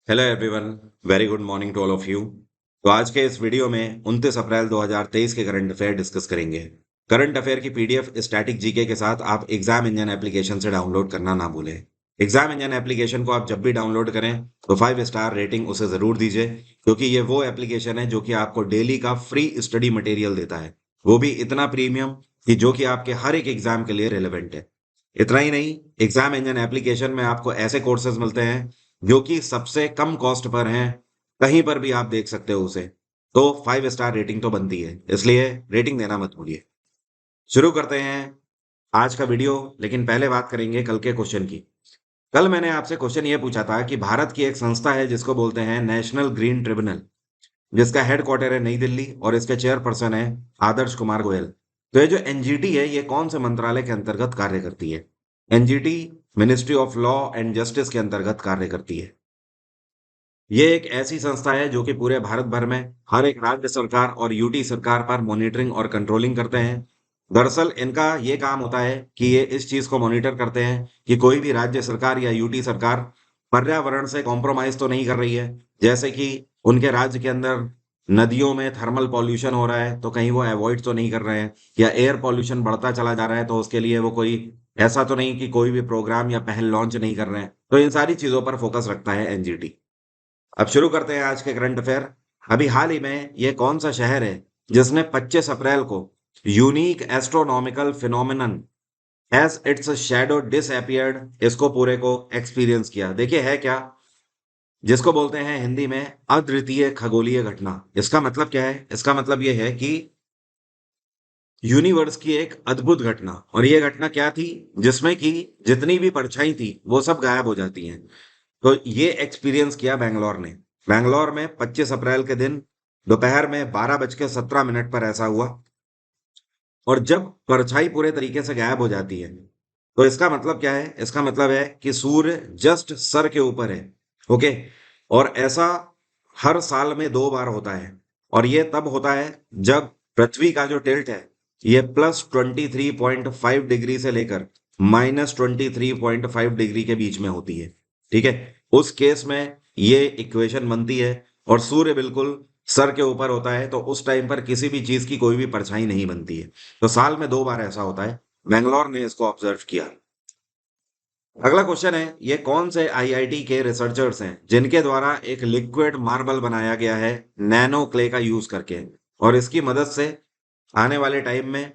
Hello everyone. Very good morning to all of you. तो आज के इस वीडियो में 29 अप्रैल 2023 के करंट अफेयर डिस्कस करेंगे। करंट अफेयर की पीडीएफ स्टैटिक जीके के साथ आप एग्जाम इंजन एप्लीकेशन से डाउनलोड करना ना भूलें। एग्जाम इंजन एप्लीकेशन को आप जब भी डाउनलोड करें तो 5 स्टार रेटिंग उसे जरूर दीजिए, क्योंकि ये वो एप्लीकेशन है जो कि आपको डेली का फ्री स्टडी मटेरियल देता है, वो भी इतना प्रीमियम कि जो कि आपके हर एक एग्जाम के लिए रिलेवेंट है। इतना ही नहीं, एग्जाम इंजन एप्लीकेशन में आपको ऐसे कोर्सेज मिलते हैं जो कि सबसे कम कॉस्ट पर हैं, कहीं पर भी आप देख सकते हो उसे। तो 5 स्टार रेटिंग तो बनती है, इसलिए रेटिंग देना मत भूलिए। शुरू करते हैं आज का वीडियो, लेकिन पहले बात करेंगे कल के क्वेश्चन की। कल मैंने आपसे क्वेश्चन ये पूछा था कि भारत की एक संस्था है जिसको बोलते हैं नेशनल ग्रीन ट्रिब्यूनल, जिसका हेडक्वार्टर है नई दिल्ली और इसके चेयरपर्सन है आदर्श कुमार गोयल। तो ये जो एनजीटी है ये कौन से मंत्रालय के अंतर्गत कार्य करती है? NGT ministry of law and justice के अंतर्गत कार्य करती है। ये एक ऐसी संस्था है जो कि पूरे भारत भर में हर एक राज्य सरकार और यूटी सरकार पर मॉनिटरिंग और कंट्रोलिंग करते हैं। दरअसल इनका ये काम होता है कि ये इस चीज को मॉनिटर करते हैं कि कोई भी राज्य सरकार या यूटी सरकार पर्यावरण से कॉम्प्रोमाइज तो नहीं कर रही है। जैसे कि उनके राज्य के अंदर नदियों में थर्मल पॉल्यूशन हो रहा है तो कहीं वो अवॉइड तो नहीं कर रहे हैं, या एयर पॉल्यूशन बढ़ता चला जा रहा है तो उसके लिए वो कोई ऐसा तो नहीं कि कोई भी प्रोग्राम या पहल लॉन्च नहीं कर रहे हैं। तो इन सारी चीजों पर फोकस रखता है एनजीटी। अब शुरू करते हैं आज के करंट अफेयर। अभी हाल ही में ये कौन सा शहर है जिसने 25 अप्रैल को unique astronomical phenomenon as its shadow disappeared इसको पूरे को एक्सपीरियंस किया? देखिए है क्या, जिसको बोलते हैं हिंदी में अद्वितीय खगोलीय घटना। इसका मतलब क्या है? इसका मतलब ये है कि यूनिवर्स की एक अद्भुत घटना, और ये घटना क्या थी? जिसमें कि जितनी भी परछाई थी वो सब गायब हो जाती हैं। तो ये एक्सपीरियंस किया बैंगलोर ने। बैंगलोर में 25 अप्रैल के दिन दोपहर में 12:17 पर ऐसा हुआ। और जब परछाई पूरे तरीके से गायब हो जाती है तो इसका मतलब क्या है? इसका मतलब है कि सूर्य जस्ट सर के ऊपर है। ओके। और ऐसा हर साल में 2 बार होता है, और ये तब होता है जब पृथ्वी का जो टिल्ट है ये +23.5 डिग्री से लेकर -23.5 डिग्री के बीच में होती है। ठीक है। उस केस में ये इक्वेशन बनती है और सूर्य बिल्कुल सर के ऊपर होता है, तो उस टाइम पर किसी भी चीज की कोई भी परछाई नहीं बनती है। तो साल में 2 बार ऐसा होता है। बैंगलोर ने इसको ऑब्जर्व किया। अगला क्वेश्चन है, ये कौन से आईआईटी के रिसर्चर्स हैं जिनके द्वारा एक लिक्विड मार्बल बनाया गया है नैनो क्ले का यूज करके, और इसकी मदद से आने वाले टाइम में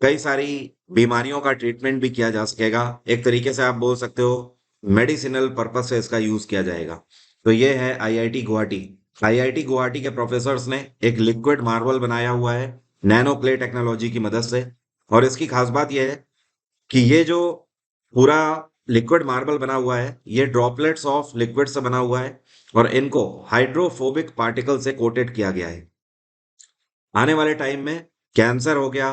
कई सारी बीमारियों का ट्रीटमेंट भी किया जा सकेगा। एक तरीके से आप बोल सकते हो मेडिसिनल पर्पस से इसका यूज किया जाएगा। तो ये है आईआईटी गुवाहाटी। आईआईटी गुवाहाटी के प्रोफेसर्स ने एक लिक्विड मार्बल बनाया हुआ है नैनो क्ले टेक्नोलॉजी की मदद से। और इसकी खास बात यह है कि ये जो पूरा लिक्विड मार्बल बना हुआ है ये ड्रॉपलेट्स ऑफ लिक्विड से बना हुआ है, और इनको हाइड्रोफोबिक पार्टिकल से कोटेड किया गया है। आने वाले टाइम में कैंसर हो गया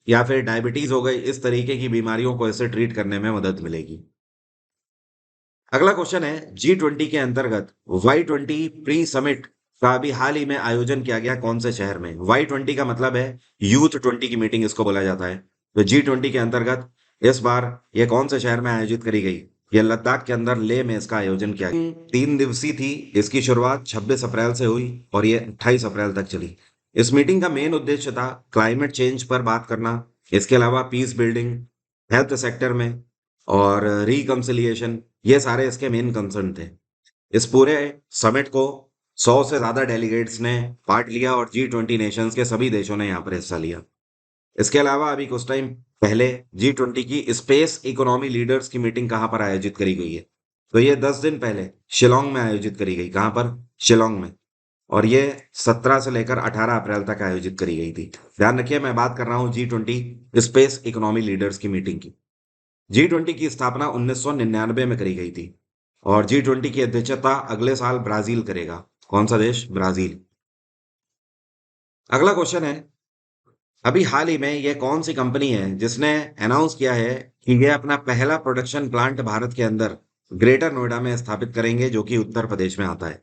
या फिर डायबिटीज हो गई, इस तरीके की बीमारियों को इससे ट्रीट करने में मदद मिलेगी। अगला क्वेश्चन है, G20 के अंतर्गत Y20 प्री समिट का अभी हाल ही में आयोजन किया गया कौन से शहर में? Y20 का मतलब है यूथ 20 की मीटिंग इसको बोला जाता है। तो G20 के अंतर्गत इस बार ये कौन से शहर में आयोजित करी गई? ये लद्दाख के अंदर लेह में इसका आयोजन किया गया। 3 दिवसीय थी। इसकी शुरुआत 26 अप्रैल से हुई और ये 28 अप्रैल तक चली। इस मीटिंग का मेन उद्देश्य था क्लाइमेट चेंज पर बात करना, इसके अलावा पीस बिल्डिंग, हेल्थ सेक्टर में, और रिकंसिलिएशन, ये सारे इसके मेन कंसर्न थे। इस पूरे समिट को 100 से ज्यादा डेलीगेट्स ने पार्ट लिया और G20 नेशंस के सभी देशों ने यहाँ पर हिस्सा लिया। इसके अलावा अभी कुछ टाइम पहले G20 की स्पेस इकोनॉमी लीडर्स की मीटिंग कहाँ पर आयोजित करी गई है? तो ये 10 दिन पहले शिलोंग में आयोजित करी गई। कहाँ पर? शिलोंग में। और ये 17 से लेकर 18 अप्रैल तक आयोजित करी गई थी। ध्यान रखिए मैं बात कर रहा हूँ G20 स्पेस इकोनॉमी लीडर्स की मीटिंग की। G20 की स्थापना 1999 में करी गई थी, और G20 की अध्यक्षता अगले साल ब्राजील करेगा। कौन सा देश? ब्राजील। अगला क्वेश्चन है, अभी हाल ही में ये कौन सी कंपनी है जिसने अनाउंस किया है कि ये अपना पहला प्रोडक्शन प्लांट भारत के अंदर ग्रेटर नोएडा में स्थापित करेंगे, जो कि उत्तर प्रदेश में आता है?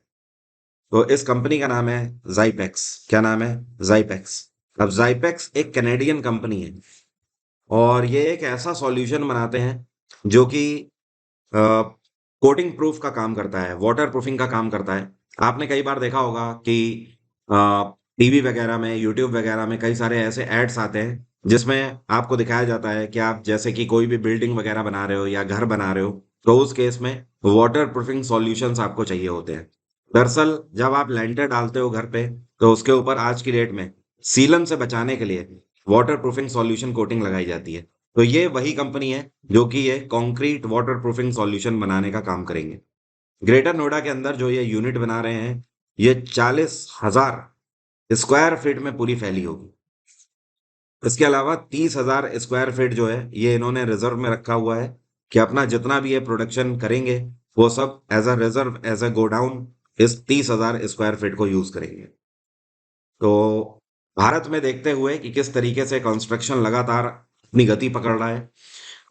तो इस कंपनी का नाम है जाइपेक्स। क्या नाम है? जाइपेक्स। अब जाइपेक्स एक कैनेडियन कंपनी है, और ये एक ऐसा सॉल्यूशन बनाते हैं जो कि कोटिंग प्रूफ का काम करता है, वाटर प्रूफिंग का काम करता है। आपने कई बार देखा होगा कि टीवी वगैरह में, यूट्यूब वगैरह में कई सारे ऐसे एड्स आते हैं जिसमें आपको दिखाया जाता है कि आप जैसे कि कोई भी बिल्डिंग वगैरह बना रहे हो या घर बना रहे हो, तो उस केस में वाटर प्रूफिंग सॉल्यूशंस आपको चाहिए होते हैं। दरअसल जब आप लेंटर डालते हो घर पे, तो उसके ऊपर आज की डेट में सीलन से बचाने के लिए वाटर प्रूफिंग सॉल्यूशन कोटिंग लगाई जाती है। तो ये वही कंपनी है जो कि ये कंक्रीट वाटर प्रूफिंग सॉल्यूशन बनाने का काम करेंगे। ग्रेटर नोएडा के अंदर जो ये यूनिट बना रहे हैं, ये 40,000 स्क्वायर फीट में पूरी फैली होगी। इसके अलावा 30,000 स्क्वायर फीट जो है ये इन्होंने रिजर्व में रखा हुआ है कि अपना जितना भी ये प्रोडक्शन करेंगे वो सब as a reserve, as a godown इस 30,000 स्क्वायर फीट को यूज करेंगे। तो भारत में देखते हुए कि किस तरीके से कंस्ट्रक्शन लगातार अपनी गति पकड़ रहा है,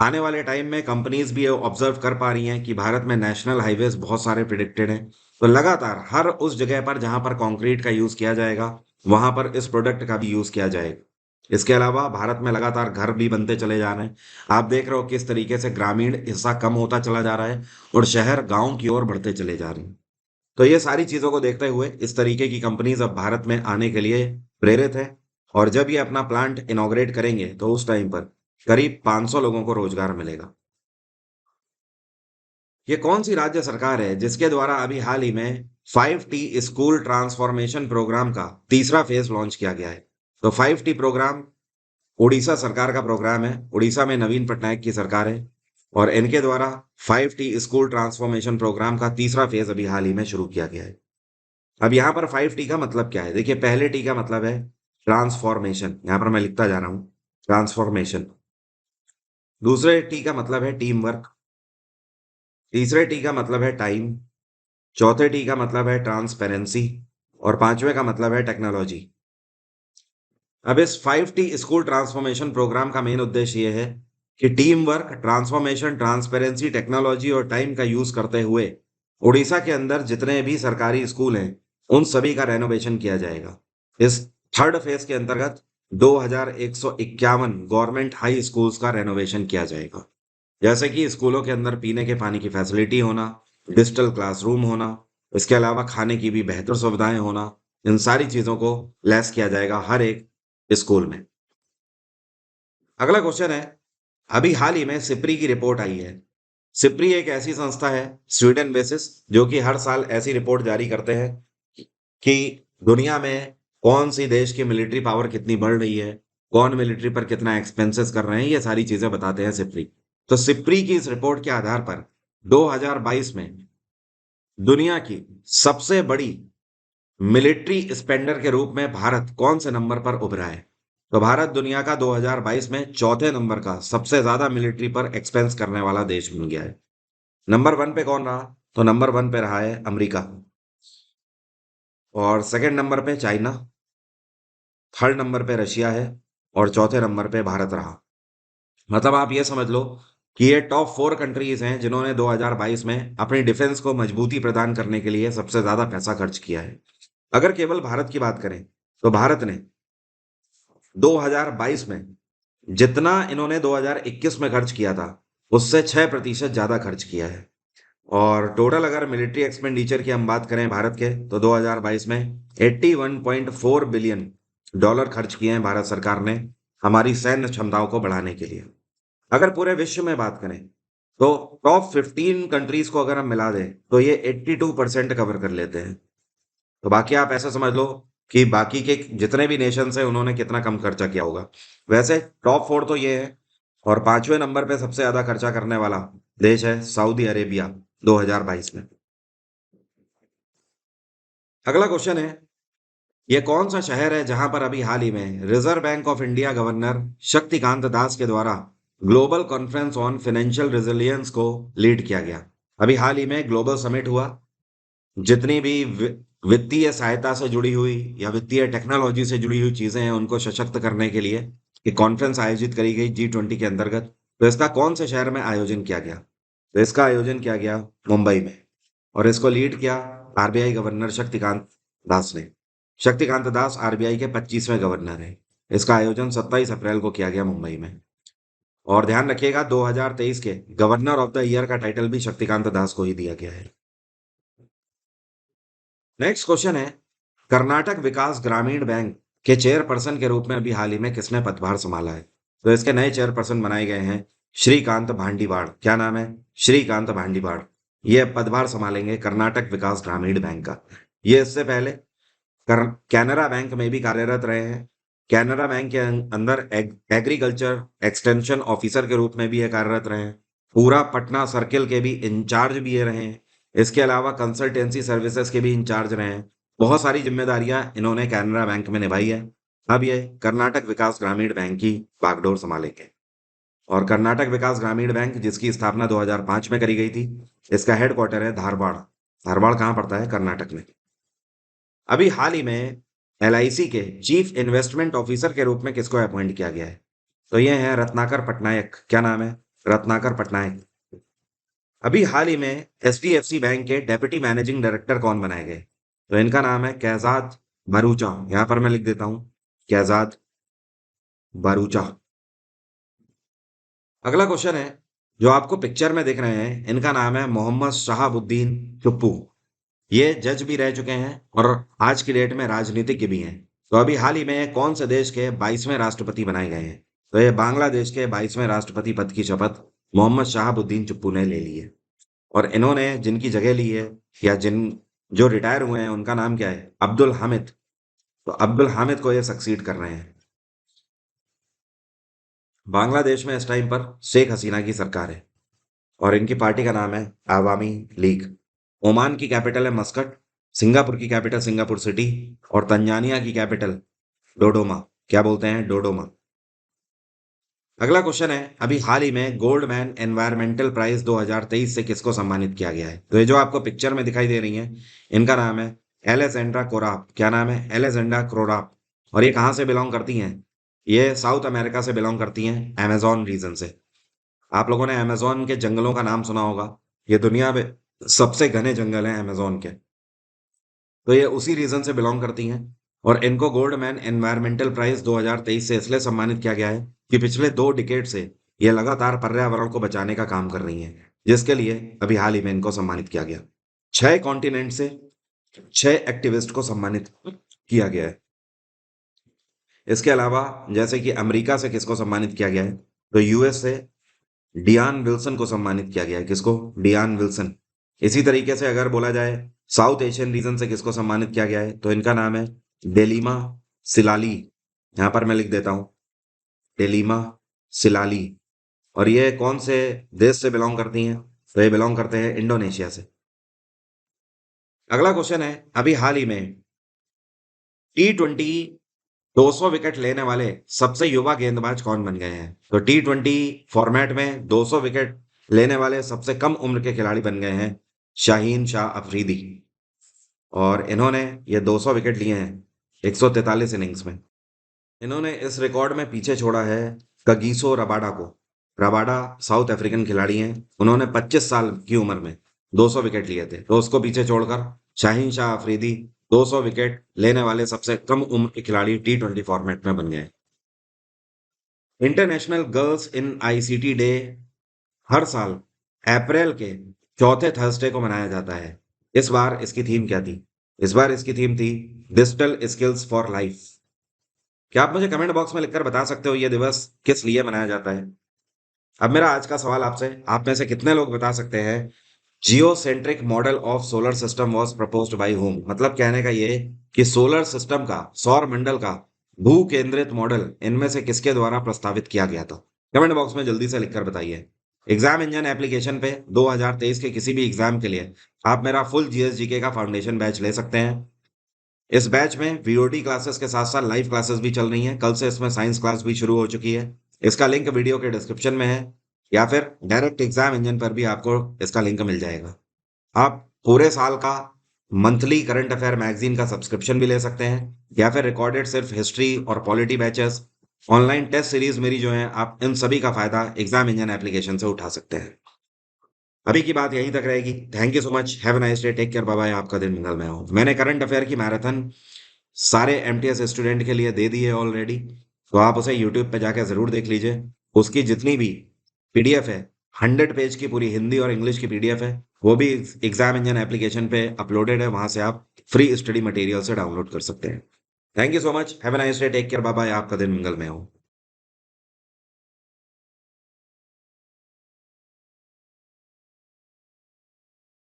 आने वाले टाइम में कंपनीज भी ऑब्जर्व कर पा रही हैं कि भारत में नेशनल हाईवेज बहुत सारे प्रिडिक्टेड हैं। तो लगातार हर उस जगह पर जहां पर कंक्रीट का यूज किया जाएगा, वहां पर इस प्रोडक्ट का भी यूज किया जाएगा। इसके अलावा भारत में लगातार घर भी बनते चले जा रहे हैं। आप देख रहे हो किस तरीके से ग्रामीण हिस्सा कम होता चला जा रहा है और शहर गांव की ओर बढ़ते चले जा रहे हैं। तो ये सारी चीजों को देखते हुए इस तरीके की कंपनीज अब भारत में आने के लिए प्रेरित है। और जब ये अपना प्लांट इनॉग्रेट करेंगे तो उस टाइम पर करीब 500 लोगों को रोजगार मिलेगा। ये कौन सी राज्य सरकार है जिसके द्वारा अभी हाल ही में 5T स्कूल ट्रांसफॉर्मेशन प्रोग्राम का तीसरा फेज लॉन्च किया गया है? तो 5T प्रोग्राम उड़ीसा सरकार का प्रोग्राम है। उड़ीसा में नवीन पटनायक की सरकार है और इनके द्वारा 5T स्कूल ट्रांसफॉर्मेशन प्रोग्राम का तीसरा फेज अभी हाल ही में शुरू किया गया है। अब यहाँ पर 5T का मतलब क्या है? देखिए, पहले टी का मतलब है ट्रांसफॉर्मेशन, यहाँ पर मैं लिखता जा रहा हूँ, ट्रांसफॉर्मेशन। दूसरे टी का मतलब है टीम वर्क। तीसरे टी का मतलब है टाइम। चौथे टी का मतलब है ट्रांसपेरेंसी। और पांचवे का मतलब है टेक्नोलॉजी। अब इस 5T स्कूल ट्रांसफॉर्मेशन प्रोग्राम का मेन उद्देश्य ये है कि team work, transformation, transparency, technology और टाइम का यूज करते हुए उड़ीसा के अंदर जितने भी सरकारी स्कूल हैं उन सभी का रेनोवेशन किया जाएगा। इस थर्ड फेज के अंतर्गत 2151 गवर्नमेंट हाई स्कूल्स का रेनोवेशन किया जाएगा। जैसे कि स्कूलों के अंदर पीने के पानी की फैसिलिटी होना, डिजिटल क्लासरूम होना, इसके अलावा खाने की भी बेहतर सुविधाएं होना, इन सारी चीजों को लेस किया जाएगा हर एक स्कूल में। अगला क्वेश्चन है, अभी हाल ही में सिप्री की रिपोर्ट आई है। सिप्री एक ऐसी संस्था है, स्वीडन बेसिस, जो कि हर साल ऐसी रिपोर्ट जारी करते हैं कि दुनिया में कौन सी देश की मिलिट्री पावर कितनी बढ़ रही है, कौन मिलिट्री पर कितना एक्सपेंसेस कर रहे हैं, ये सारी चीजें बताते हैं सिप्री। तो सिप्री की इस रिपोर्ट के आधार पर 2022 में दुनिया की सबसे बड़ी मिलिट्री स्पेंडर के रूप में भारत कौन से नंबर पर उभरा है? तो भारत दुनिया का 2022 में चौथे नंबर का सबसे ज्यादा मिलिट्री पर एक्सपेंस करने वाला देश बन गया है। नंबर वन पे कौन रहा? तो नंबर वन पे रहा है अमेरिका, और सेकंड नंबर पे चाइना, थर्ड नंबर पे रशिया है, और चौथे नंबर पे भारत रहा। मतलब आप ये समझ लो कि ये टॉप 4 कंट्रीज हैं जिन्होंने 2022 में अपनी डिफेंस को मजबूती प्रदान करने के लिए सबसे ज्यादा पैसा खर्च किया है। अगर केवल भारत की बात करें तो भारत ने 2022 में जितना इन्होंने 2021 में खर्च किया था उससे 6% ज्यादा खर्च किया है। और टोटल अगर मिलिट्री एक्सपेंडिचर की हम बात करें भारत के, तो 2022 में 81.4 बिलियन डॉलर खर्च किए हैं भारत सरकार ने हमारी सैन्य क्षमताओं को बढ़ाने के लिए। अगर पूरे विश्व में बात करें तो टॉप 15 कंट्रीज को अगर हम मिला दें तो ये 82% कवर कर लेते हैं। तो बाकी आप ऐसा समझ लो कि बाकी के जितने भी नेशंस हैं उन्होंने कितना कम खर्चा किया होगा। वैसे टॉप 4 तो ये है, और पांचवें नंबर पे सबसे ज्यादा खर्चा करने वाला देश है सऊदी अरेबिया 2022 में। अगला क्वेश्चन है, ये कौन सा शहर है जहां पर अभी हाल ही में Reserve Bank of India governor Shaktikanta Das के द्वारा global conference on financial resilience को लीड किया गया? अभी हाल ही में ग्लोबल समिट हुआ, जितनी भी वित्तीय सहायता से जुड़ी हुई या वित्तीय टेक्नोलॉजी से जुड़ी हुई चीजें हैं उनको सशक्त करने के लिए एक कॉन्फ्रेंस आयोजित करी गई G20 के अंतर्गत। तो इसका कौन से शहर में आयोजन किया गया? तो इसका आयोजन किया गया मुंबई में, और इसको लीड किया आरबीआई गवर्नर शक्तिकांत दास ने। शक्तिकांत दास आरबीआई के 25वें गवर्नर हैं। इसका आयोजन 27 अप्रैल को किया गया मुंबई में। और ध्यान रखिएगा 2023 के गवर्नर ऑफ द ईयर का टाइटल भी शक्तिकांत दास को ही दिया गया है। नेक्स्ट क्वेश्चन है, कर्नाटक विकास ग्रामीण बैंक के चेयरपर्सन के रूप में अभी हाल ही में किसने पदभार संभाला है? तो इसके नए चेयरपर्सन बनाए गए हैं श्रीकांत भांडीवाड़। क्या नाम है? श्रीकांत भांडीवाड़। ये पदभार संभालेंगे कर्नाटक विकास ग्रामीण बैंक का। ये इससे पहले कैनरा बैंक में भी कार्यरत रहे हैं। कैनरा बैंक के अंदर एग्रीकल्चर एक्सटेंशन ऑफिसर के रूप में भी ये कार्यरत रहे हैं। पूरा पटना सर्किल के भी इंचार्ज भी ये रहे हैं। इसके अलावा कंसल्टेंसी सर्विसेज के भी इंचार्ज रहे हैं। बहुत सारी जिम्मेदारियां इन्होंने कैनरा बैंक में निभाई है। अब ये कर्नाटक विकास ग्रामीण बैंक की बागडोर संभालेंगे। और कर्नाटक विकास ग्रामीण बैंक जिसकी स्थापना 2005 में करी गई थी, इसका हेडक्वार्टर है धारवाड़। धारवाड़ कहाँ पड़ता है? कर्नाटक में। अभी हाल ही में एलआईसी के चीफ इन्वेस्टमेंट ऑफिसर के रूप में किसको अपॉइंट किया गया है? तो ये है रत्नाकर पटनायक। क्या नाम है? रत्नाकर पटनायक। अभी हाल ही में एचडीएफसी बैंक के डेप्यूटी मैनेजिंग डायरेक्टर कौन बनाए गए? तो इनका नाम है कैजाद भरूचा। यहां पर मैं लिख देता हूं, कैजाद भरूचा। अगला क्वेश्चन है, जो आपको पिक्चर में दिख रहे हैं इनका नाम है मोहम्मद शहाबुद्दीन चुप्पू। ये जज भी रह चुके हैं और आज की डेट में राजनीतिज्ञ भी हैं। तो अभी हाल ही में कौन से देश के 22वें राष्ट्रपति बनाए गए हैं? तो ये बांग्लादेश के 22वें राष्ट्रपति पद की शपथ मोहम्मद शहाबुद्दीन चुप्पू ने ले ली है। और इन्होंने जिनकी जगह ली है या जिन जो रिटायर हुए हैं उनका नाम क्या है? अब्दुल हामिद। तो अब्दुल हामिद को ये सक्सीड कर रहे हैं। बांग्लादेश में इस टाइम पर शेख हसीना की सरकार है और इनकी पार्टी का नाम है आवामी लीग। ओमान की कैपिटल है मस्कट। सिंगापुर की कैपिटल सिंगापुर सिटी। और तंजानिया की कैपिटल डोडोमा। क्या बोलते हैं? डोडोमा। अगला क्वेश्चन है, अभी हाल ही में गोल्डमैन एनवायरमेंटल प्राइज 2023 से किसको सम्मानित किया गया है? तो ये जो आपको पिक्चर में दिखाई दे रही है इनका नाम है एलेजेंड्रा कोराप। क्या नाम है? एलेजेंड्रा कोराप। और ये कहाँ से बिलोंग करती हैं? ये साउथ अमेरिका से बिलोंग करती हैं, अमेजोन रीजन से। आप लोगों ने अमेजोन के जंगलों का नाम सुना होगा। ये दुनिया में सबसे घने जंगल हैं अमेजोन के। तो ये उसी रीजन से बिलोंग करती हैं। और इनको गोल्डमैन एनवायरमेंटल प्राइज 2023 से इसलिए सम्मानित किया गया है कि पिछले 2 डिकेड से ये लगातार पर्यावरण को बचाने का काम कर रही हैं, जिसके लिए अभी हाल ही में इनको सम्मानित किया गया। 6 कॉन्टिनेंट से 6 एक्टिविस्ट को सम्मानित किया गया है। इसके अलावा जैसे कि अमेरिका से किसको सम्मानित किया गया है? तो यूएस से डियान विल्सन को सम्मानित किया गया है। किसको? डियान विल्सन। इसी तरीके से अगर बोला जाए साउथ एशियन रीजन से किसको सम्मानित किया गया है, तो इनका नाम है डेलिमा सिलाली। यहां पर मैं लिख देता हूं, डेलिमा सिलाली। और ये कौन से देश से बिलोंग करती हैं? तो ये बिलोंग करते हैं इंडोनेशिया से। अगला क्वेश्चन है, अभी हाल ही में T20 200 विकेट लेने वाले सबसे युवा गेंदबाज कौन बन गए हैं? तो T20 फॉर्मेट में 200 विकेट लेने वाले सबसे कम उम्र के खिलाड़ी बन गए हैं शाहीन शाह अफरीदी। और इन्होंने ये 200 विकेट लिए हैं 143 इनिंग्स में। इन्होंने इस रिकॉर्ड में पीछे छोड़ा है कगिसो रबाडा को। रबाडा साउथ अफ्रीकन खिलाड़ी हैं। उन्होंने 25 साल की उम्र में 200 विकेट लिए थे, तो उसको पीछे छोड़कर शाहीन शाह अफरीदी 200 विकेट लेने वाले सबसे कम उम्र के खिलाड़ी T20 फॉर्मेट में बन गए। International girls in ICT day हर साल अप्रैल के चौथे थर्सडे को मनाया जाता है। इस बार इसकी थीम क्या थी? इस बार इसकी थीम थी डिजिटल स्किल्स फॉर लाइफ। क्या आप मुझे कमेंट बॉक्स में लिखकर बता सकते हो ये दिवस किस लिए मनाया जाता है? अब मेरा आज का सवाल आपसे, आप में से कितने लोग बता सकते हैं geocentric model of solar system was proposed by whom? मतलब कहने का ये कि सोलर सिस्टम का, सौर मंडल का भू केंद्रित मॉडल इनमें से किसके द्वारा प्रस्तावित किया गया था? कमेंट बॉक्स में जल्दी से लिखकर बताइए। एग्जाम इंजन एप्लीकेशन पे 2023 के किसी भी एग्जाम के लिए आप मेरा फुल जीएसजीके का फाउंडेशन बैच ले सकते हैं। इस बैच में वीओडी क्लासेस के साथ साथ लाइव क्लासेस भी चल रही हैं। कल से इसमें साइंस क्लास भी शुरू हो चुकी है। इसका लिंक वीडियो के डिस्क्रिप्शन में है या फिर डायरेक्ट एग्जाम इंजन पर भी आपको इसका लिंक मिल जाएगा। आप पूरे साल का मंथली करंट अफेयर मैगजीन का सब्सक्रिप्शन भी ले सकते हैं या फिर रिकॉर्डेड सिर्फ हिस्ट्री और polity batches, online test series मेरी जो है, आप इन सभी का फायदा एग्जाम इंजन एप्लीकेशन से उठा सकते हैं। अभी की बात यहीं तक रहेगी। Thank you so much. Have a nice day. Take care. Bye bye. आपका दिन मंगलमय हो। मैंने करंट अफेयर की मैराथन सारे एमटीएस स्टूडेंट के लिए दे दी है ऑलरेडी, तो आप उसे यूट्यूब पे जाकर जरूर देख लीजिए। उसकी जितनी भी पीडीएफ है, 100 पेज की पूरी हिंदी और इंग्लिश की पीडीएफ है, वो भी एग्जाम इंजन एप्लीकेशन पे अपलोडेड है। वहां से आप फ्री स्टडी मटेरियल से डाउनलोड कर सकते हैं। Thank you so much, have a nice day, take care, bye bye, आपका दिन मंगलमय हो।